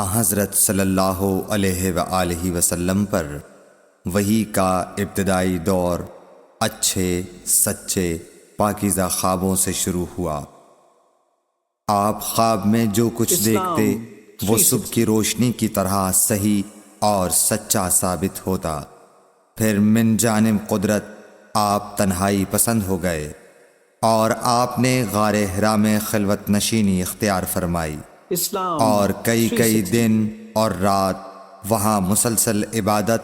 حضرت صلی اللہ علیہ وآلہ وسلم پر وحی کا ابتدائی دور اچھے سچے پاکیزہ خوابوں سے شروع ہوا۔ آپ خواب میں جو کچھ دیکھتے وہ صبح کی روشنی کی طرح صحیح اور سچا ثابت ہوتا۔ پھر من جانب قدرت آپ تنہائی پسند ہو گئے اور آپ نے غار حرا میں خلوت نشینی اختیار فرمائی اور کئی دن اور رات وہاں مسلسل عبادت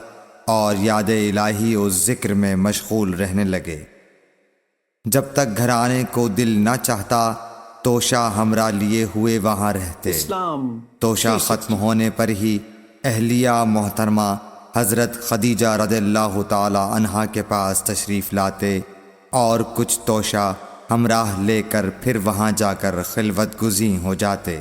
اور یاد الہی و ذکر میں مشغول رہنے لگے۔ جب تک گھر آنے کو دل نہ چاہتا توشہ ہمراہ لیے ہوئے وہاں رہتے۔ توشہ ختم ہونے پر ہی اہلیہ محترمہ حضرت خدیجہ رضی اللہ تعالی عنہا کے پاس تشریف لاتے اور کچھ توشہ ہمراہ لے کر پھر وہاں جا کر خلوت گزین ہو جاتے۔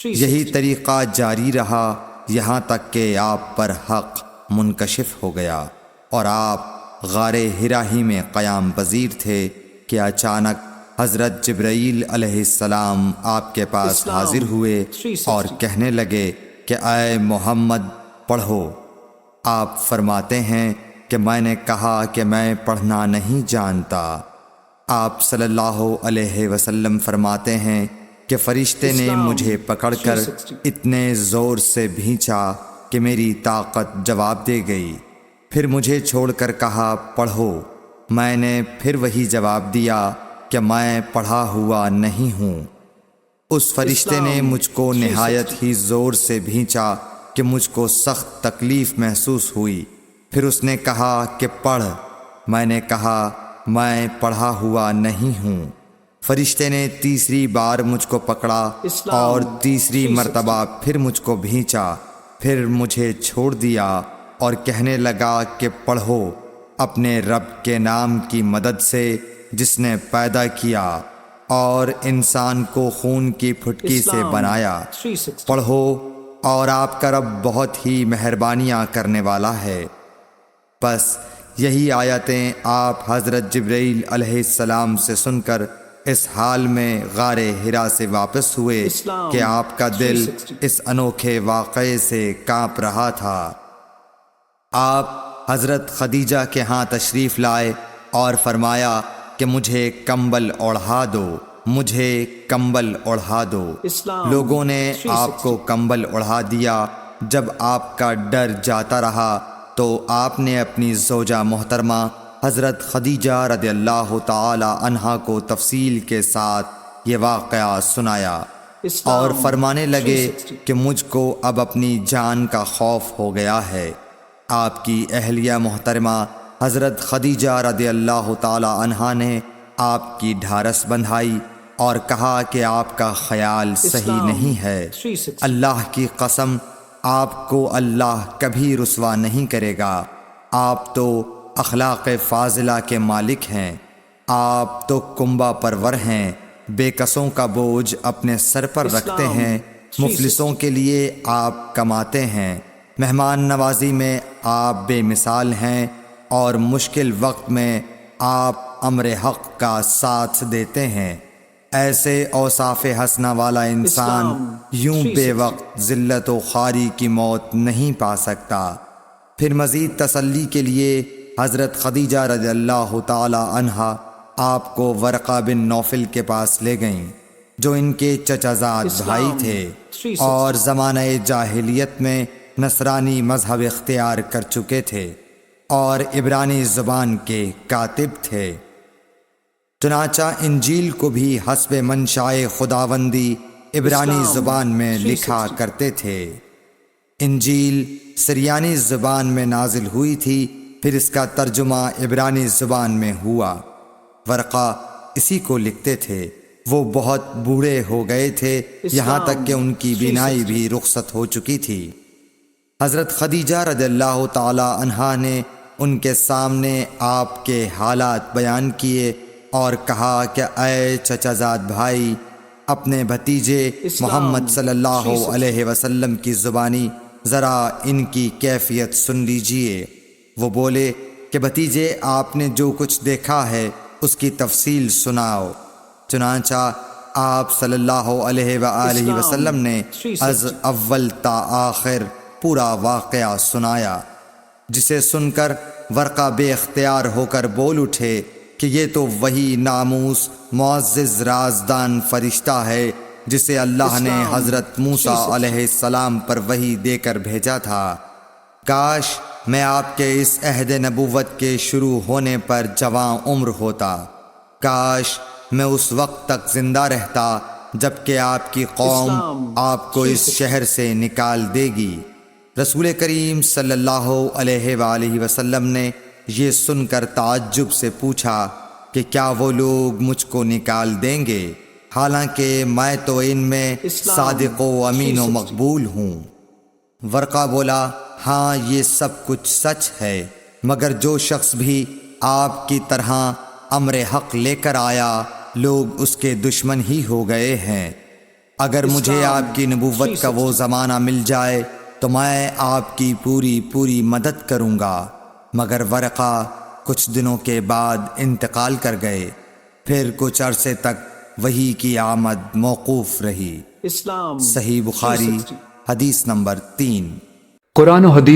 یہی طریقہ جاری رہا یہاں تک کہ آپ پر حق منکشف ہو گیا اور آپ غار حرا ہی میں قیام پذیر تھے کہ اچانک حضرت جبرائیل علیہ السلام آپ کے پاس حاضر ہوئے اور کہنے لگے کہ اے محمد پڑھو۔ آپ فرماتے ہیں کہ میں نے کہا کہ میں پڑھنا نہیں جانتا۔ آپ صلی اللہ علیہ وسلم فرماتے ہیں کہ فرشتے نے مجھے پکڑ کر اتنے زور سے بھینچا کہ میری طاقت جواب دے گئی۔ پھر مجھے چھوڑ کر کہا پڑھو۔ میں نے پھر وہی جواب دیا کہ میں پڑھا ہوا نہیں ہوں۔ اس فرشتے نے مجھ کو نہایت ہی زور سے بھینچا کہ مجھ کو سخت تکلیف محسوس ہوئی۔ پھر اس نے کہا کہ پڑھ۔ میں نے کہا میں پڑھا ہوا نہیں ہوں۔ فرشتے نے تیسری بار مجھ کو پکڑا اور تیسری مرتبہ پھر مجھ کو بھینچا۔ پھر مجھے چھوڑ دیا اور کہنے لگا کہ پڑھو اپنے رب کے نام کی مدد سے جس نے پیدا کیا اور انسان کو خون کی پھٹکی سے بنایا۔ پڑھو اور آپ کا رب بہت ہی مہربانیاں کرنے والا ہے۔ بس یہی آیتیں آپ حضرت جبرائیل علیہ السلام سے سن کر اس حال میں غار حرا سے واپس ہوئے کہ آپ کا دل اس انوکھے واقعے سے کانپ رہا تھا۔ آپ حضرت خدیجہ کے ہاں تشریف لائے اور فرمایا کہ مجھے کمبل اوڑھا دو، مجھے کمبل اوڑھا دو۔ لوگوں نے آپ کو کمبل اوڑھا دیا۔ جب آپ کا ڈر جاتا رہا تو آپ نے اپنی زوجہ محترمہ حضرت خدیجہ رضی اللہ تعالی عنہا کو تفصیل کے ساتھ یہ واقعہ سنایا اور فرمانے لگے کہ مجھ کو اب اپنی جان کا خوف ہو گیا ہے۔ آپ کی اہلیہ محترمہ حضرت خدیجہ رضی اللہ تعالی عنہا نے آپ کی ڈھارس بندھائی اور کہا کہ آپ کا خیال صحیح نہیں ہے۔ اللہ کی قسم آپ کو اللہ کبھی رسوا نہیں کرے گا۔ آپ تو اخلاق فاضلہ کے مالک ہیں۔ آپ تو کنبہ پرور ہیں، بے کسوں کا بوجھ اپنے سر پر رکھتے ہیں، مفلسوں کے لیے آپ کماتے ہیں، مہمان نوازی میں آپ بے مثال ہیں اور مشکل وقت میں آپ امر حق کا ساتھ دیتے ہیں۔ ایسے اوصاف حسنہ والا انسان یوں بے وقت ذلت و خواری کی موت نہیں پا سکتا۔ پھر مزید تسلی کے لیے حضرت خدیجہ رضی اللہ تعالی عنہا آپ کو ورقہ بن نوفل کے پاس لے گئیں جو ان کے چچا زاد بھائی تھے اور زمانہ جاہلیت میں نصرانی مذہب اختیار کر چکے تھے اور عبرانی زبان کے کاتب تھے۔ چنانچہ انجیل کو بھی حسب منشائے خداوندی عبرانی زبان میں لکھا کرتے تھے۔ انجیل سریانی زبان میں نازل ہوئی تھی، پھر اس کا ترجمہ عبرانی زبان میں ہوا۔ ورقہ اسی کو لکھتے تھے۔ وہ بہت بوڑھے ہو گئے تھے، یہاں تک کہ ان کی بینائی بھی رخصت ہو چکی تھی۔ حضرت خدیجہ رضی اللہ تعالی عنہا نے ان کے سامنے آپ کے حالات بیان کیے اور کہا کہ اے چچا زاد بھائی، اپنے بھتیجے محمد صلی اللہ علیہ وسلم کی زبانی ذرا ان کی کیفیت سن لیجئے۔ وہ بولے کہ بھتیجے آپ نے جو کچھ دیکھا ہے اس کی تفصیل سناؤ۔ چنانچہ آپ صلی اللہ علیہ وآلہ وسلم نے از اول تا آخر پورا واقعہ سنایا، جسے سن کر ورقہ بے اختیار ہو کر بول اٹھے کہ یہ تو وہی ناموس معزز رازدان فرشتہ ہے جسے اللہ نے حضرت موسیٰ علیہ السلام پر وحی دے کر بھیجا تھا۔ کاش میں آپ کے اس عہد نبوت کے شروع ہونے پر جواں عمر ہوتا، کاش میں اس وقت تک زندہ رہتا جب کہ آپ کی قوم آپ کو اس شہر سے نکال دے گی۔ رسول کریم صلی اللہ علیہ وآلہ وسلم نے یہ سن کر تعجب سے پوچھا کہ کیا وہ لوگ مجھ کو نکال دیں گے، حالانکہ میں تو ان میں صادق و امین و مقبول ہوں۔ ورقہ بولا، ہاں یہ سب کچھ سچ ہے، مگر جو شخص بھی آپ کی طرح امر حق لے کر آیا لوگ اس کے دشمن ہی ہو گئے ہیں۔ اگر مجھے آپ کی نبوت کا وہ زمانہ مل جائے تو میں آپ کی پوری مدد کروں گا، مگر ورقہ کچھ دنوں کے بعد انتقال کر گئے، پھر کچھ عرصے تک وحی کی آمد موقوف رہی۔ صحیح بخاری حدیث نمبر 3۔ قرآن و حدیث